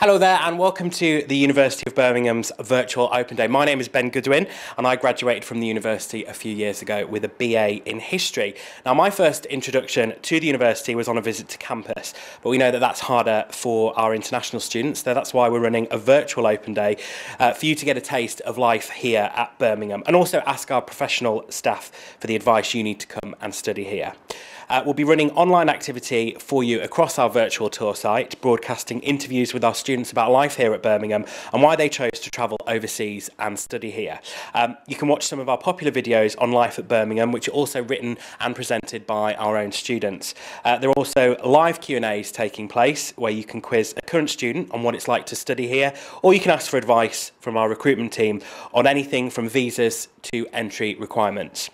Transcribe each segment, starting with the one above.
Hello there and welcome to the University of Birmingham's Virtual Open Day. My name is Ben Goodwin and I graduated from the university a few years ago with a BA in History. Now my first introduction to the university was on a visit to campus, but we know that that's harder for our international students, so that's why we're running a Virtual Open Day for you to get a taste of life here at Birmingham and also ask our professional staff for the advice you need to come and study here. We'll be running online activity for you across our virtual tour site, broadcasting interviews with our students about life here at Birmingham and why they chose to travel overseas and study here. You can watch some of our popular videos on life at Birmingham, which are also written and presented by our own students. There are also live Q&As taking place where you can quiz a current student on what it's like to study here, or you can ask for advice from our recruitment team on anything from visas to entry requirements.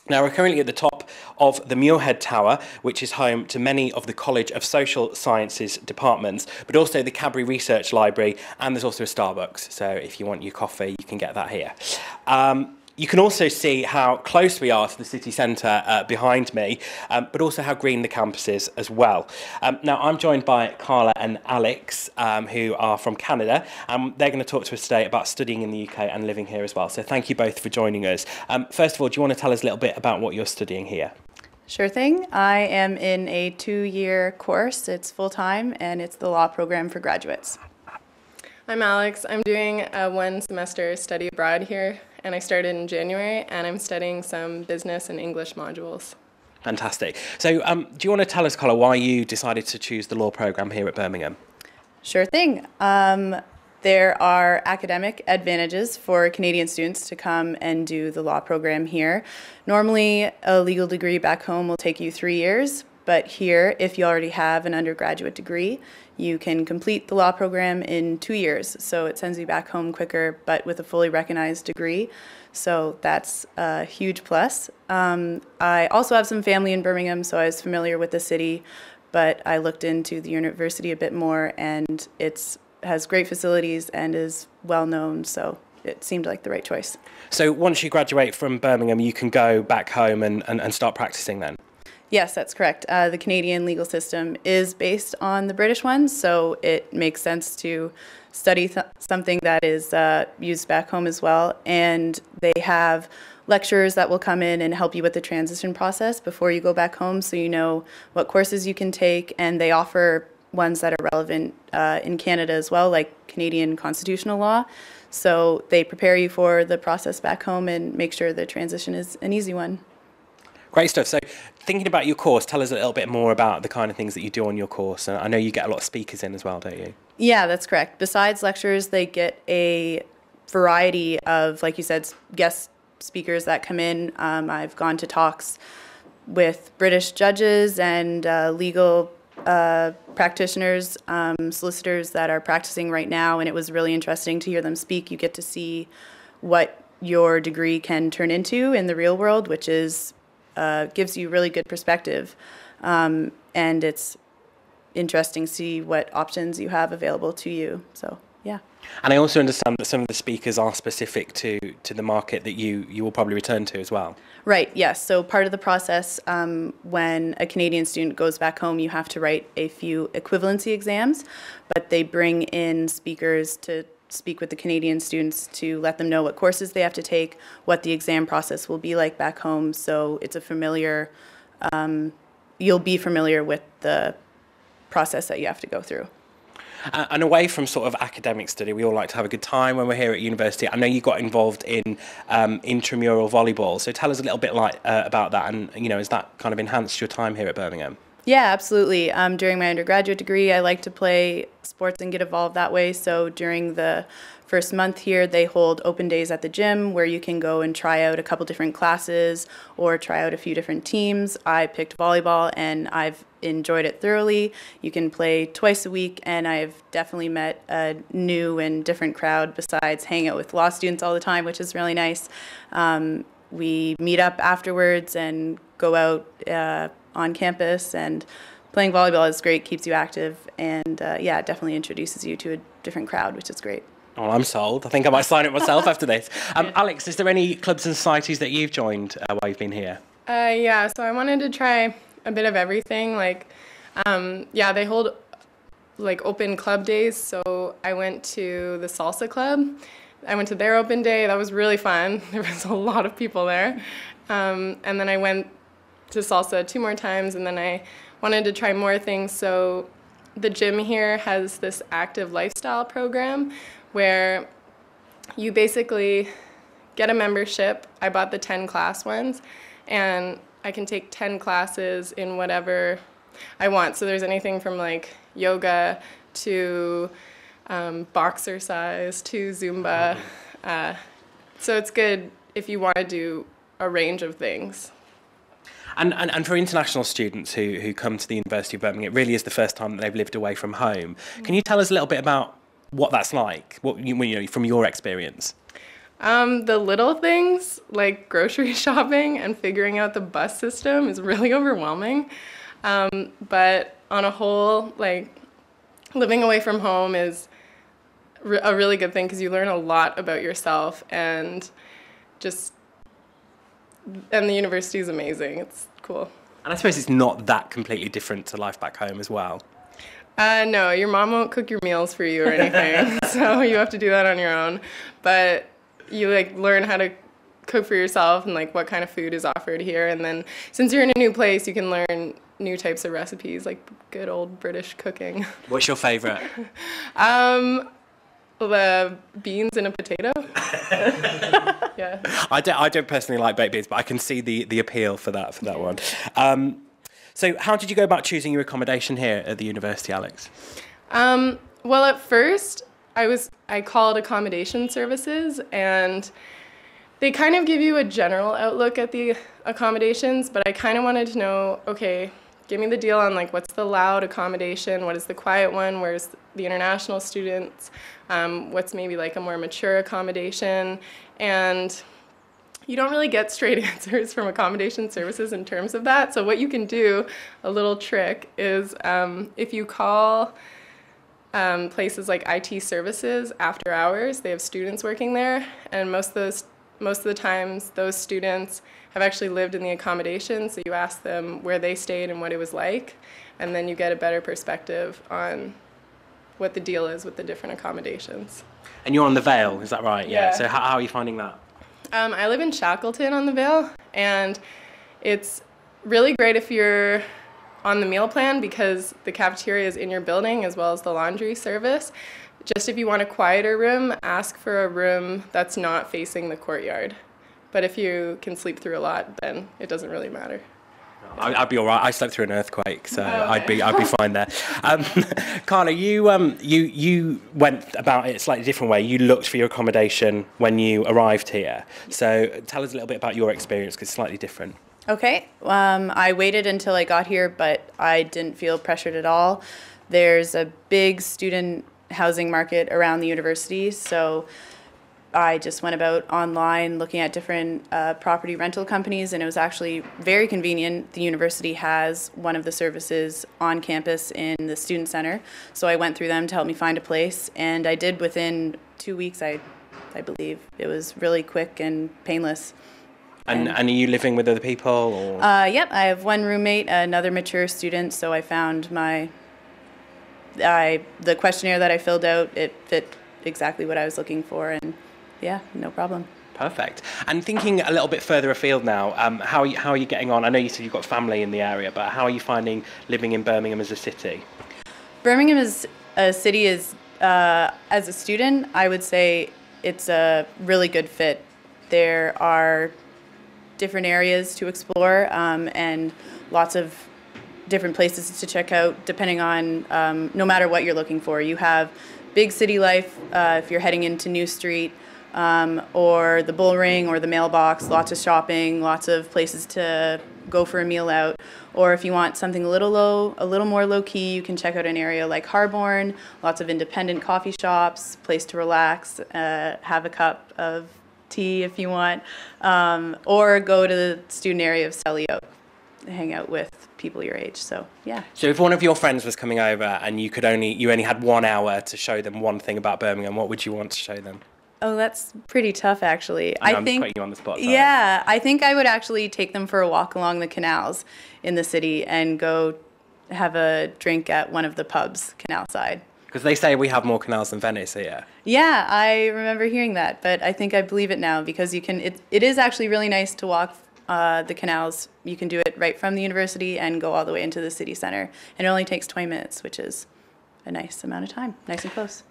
Now, we're currently at the top of the Muirhead Tower, which is home to many of the College of Social Sciences departments, but also the Cadbury Research Library, and there's also a Starbucks. So if you want your coffee, you can get that here. You can also see how close we are to the city centre behind me, but also how green the campus is as well. Now, I'm joined by Carla and Alex, who are from Canada, and they're going to talk to us today about studying in the UK and living here as well. So thank you both for joining us. First of all, do you want to tell us a little bit about what you're studying here? Sure thing. I am in a 2-year course. It's full-time, and it's the law program for graduates. I'm Alex. I'm doing a 1-semester study abroad here, and I started in January, and I'm studying some business and English modules. Fantastic. So do you want to tell us, Carla, why you decided to choose the law program here at Birmingham? Sure thing. There are academic advantages for Canadian students to come and do the law program here. Normally, a legal degree back home will take you 3 years, but here, if you already have an undergraduate degree, you can complete the law program in 2 years. So it sends you back home quicker, but with a fully recognized degree. So that's a huge plus. I also have some family in Birmingham, so I was familiar with the city, but I looked into the university a bit more, and it has great facilities and is well known, so it seemed like the right choice. So once you graduate from Birmingham, you can go back home and start practicing then? Yes, that's correct. The Canadian legal system is based on the British one, so it makes sense to study something that is used back home as well. And they have lecturers that will come in and help you with the transition process before you go back home, so you know what courses you can take, and they offer ones that are relevant in Canada as well, like Canadian constitutional law. So they prepare you for the process back home and make sure the transition is an easy one. Great stuff. So thinking about your course, tell us a little bit more about the kind of things that you do on your course. And I know you get a lot of speakers in as well, don't you? Yeah, that's correct. Besides lectures, they get a variety of, like you said, guest speakers that come in. I've gone to talks with British judges and legal practitioners, solicitors that are practicing right now, and it was really interesting to hear them speak. You get to see what your degree can turn into in the real world, which is gives you really good perspective, and it's interesting to see what options you have available to you. So yeah. And I also understand that some of the speakers are specific to the market that you will probably return to as well. Right, yes. So part of the process, when a Canadian student goes back home, you have to write a few equivalency exams, but they bring in speakers to speak with the Canadian students to let them know what courses they have to take, what the exam process will be like back home, so it's a familiar, you'll be familiar with the process that you have to go through. And away from sort of academic study, we all like to have a good time when we're here at university. I know you got involved in intramural volleyball, so tell us a little bit about that, and has that kind of enhanced your time here at Birmingham? Yeah, absolutely. During my undergraduate degree, I like to play sports and get involved that way. So during the first month here, they hold open days at the gym where you can go and try out a couple different classes or try out a few different teams. I picked volleyball and I've enjoyed it thoroughly. You can play twice a week, and I've definitely met a new and different crowd besides hanging out with law students all the time, which is really nice. We meet up afterwards and go out on campus, and playing volleyball is great, keeps you active, and yeah, it definitely introduces you to a different crowd, which is great. Oh, I'm sold. I think I might sign up myself after this. Alex, is there any clubs and societies that you've joined while you've been here? Yeah, so I wanted to try a bit of everything. Like, yeah, they hold like open club days, so I went to the salsa club. I went to their open day. That was really fun. There was a lot of people there. And then I went to salsa 2 more times, and then I wanted to try more things. So the gym here has this active lifestyle program where you basically get a membership. I bought the 10 class ones, and I can take 10 classes in whatever I want. So there's anything from like yoga to boxercise to Zumba. So it's good if you want to do a range of things. And for international students who come to the University of Birmingham, it really is the first time that they've lived away from home. Can you tell us a little bit about what that's like, from your experience? The little things like grocery shopping and figuring out the bus system is really overwhelming. But on a whole, like living away from home is a really good thing because you learn a lot about yourself, and the university is amazing. It's cool. And I suppose it's not that completely different to life back home as well. No, your mom won't cook your meals for you or anything, so you have to do that on your own. But you like learn how to cook for yourself and like what kind of food is offered here, and then since you're in a new place, you can learn new types of recipes, like good old British cooking. What's your favourite? The beans and a potato. Yeah. I don't personally like baked beans, but I can see the appeal for that one. So how did you go about choosing your accommodation here at the university, Alex? Well, at first I called accommodation services, and they kind of give you a general outlook at the accommodations, but I kind of wanted to know, okay, give me the deal on like what's the loud accommodation, what is the quiet one, where's the international students, what's maybe like a more mature accommodation, and you don't really get straight answers from accommodation services in terms of that. So what you can do, a little trick, is if you call places like IT services after hours, they have students working there, and most of the times those students have actually lived in the accommodation, so you ask them where they stayed and what it was like, and then you get a better perspective on what the deal is with the different accommodations. And you're on the Vale, is that right? Yeah. So how are you finding that? I live in Shackleton on the Vale, and it's really great if you're on the meal plan because the cafeteria is in your building as well as the laundry service. Just if you want a quieter room, ask for a room that's not facing the courtyard. But if you can sleep through a lot, then it doesn't really matter. I'd be all right. I slept through an earthquake, so okay. I'd be fine there. Carla, you went about it a slightly different way. You looked for your accommodation when you arrived here. So tell us a little bit about your experience, because it's slightly different. Okay. I waited until I got here, but I didn't feel pressured at all. There's a big student housing market around the university, so I just went about online looking at different property rental companies, and it was actually very convenient. The university has one of the services on campus in the student center, so I went through them to help me find a place, and I did within 2 weeks, I believe. It was really quick and painless. And are you living with other people? Or? Yep, I have one roommate, another mature student, so I found the questionnaire that I filled out, it fit exactly what I was looking for, and yeah, no problem. Perfect. And thinking a little bit further afield now, how are you getting on? I know you said you've got family in the area, but how are you finding living in Birmingham as a city? Birmingham as a city as a student, I would say it's a really good fit. There are different areas to explore and lots of different places to check out depending on no matter what you're looking for. You have big city life if you're heading into New Street, or the Bull Ring or the Mailbox, lots of shopping, lots of places to go for a meal out. Or if you want something a little more low-key, you can check out an area like Harborne, lots of independent coffee shops, place to relax, have a cup of tea if you want, or go to the student area of Selly Oak, hang out with people your age. So yeah. So if one of your friends was coming over and you only had 1 hour to show them one thing about Birmingham, what would you want to show them? Oh, that's pretty tough, actually. I'm just putting you on the spot. Sorry. Yeah, I think I would actually take them for a walk along the canals in the city and go have a drink at one of the pubs, canal side. Because they say we have more canals than Venice here. Yeah, I remember hearing that, but I think I believe it now because you can. It is actually really nice to walk the canals. You can do it right from the university and go all the way into the city center, and it only takes 20 minutes, which is a nice amount of time, nice and close.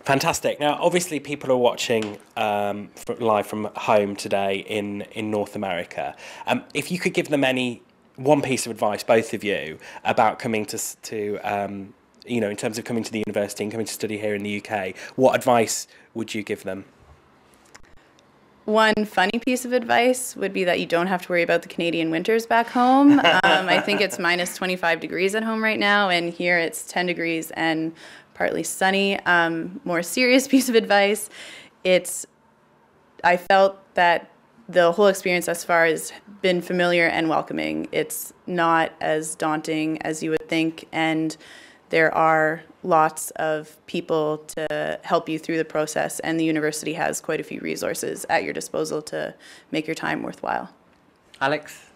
Fantastic. Now, obviously, people are watching live from home today in North America. If you could give them one piece of advice, both of you, about coming to in terms of coming to the university and coming to study here in the UK, what advice would you give them? One funny piece of advice would be that you don't have to worry about the Canadian winters back home. I think it's minus 25 degrees at home right now, and here it's 10 degrees and partly sunny. More serious piece of advice, I felt that the whole experience thus far has been familiar and welcoming. It's not as daunting as you would think, and there are lots of people to help you through the process, and the university has quite a few resources at your disposal to make your time worthwhile. Alex?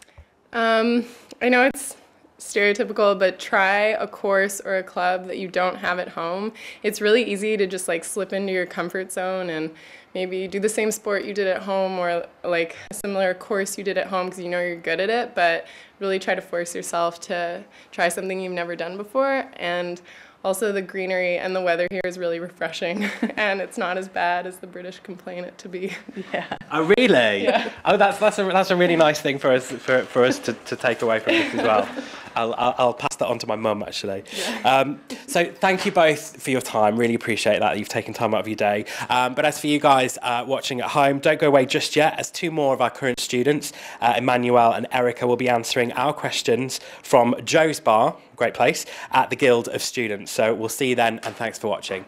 I know it's stereotypical, but try a course or a club that you don't have at home. It's really easy to just like slip into your comfort zone and maybe do the same sport you did at home or like a similar course you did at home because you know you're good at it, but really try to force yourself to try something you've never done before. And also the greenery and the weather here is really refreshing and it's not as bad as the British complain it to be. Yeah. Oh, really? Yeah. Oh, that's a really nice thing for us to take away from this as well. I'll pass that on to my mum, actually. Yeah. So thank you both for your time. Really appreciate that you've taken time out of your day. But as for you guys watching at home, don't go away just yet, as two more of our current students, Emmanuel and Erica, will be answering our questions from Joe's Bar, great place, at the Guild of Students. So we'll see you then, and thanks for watching.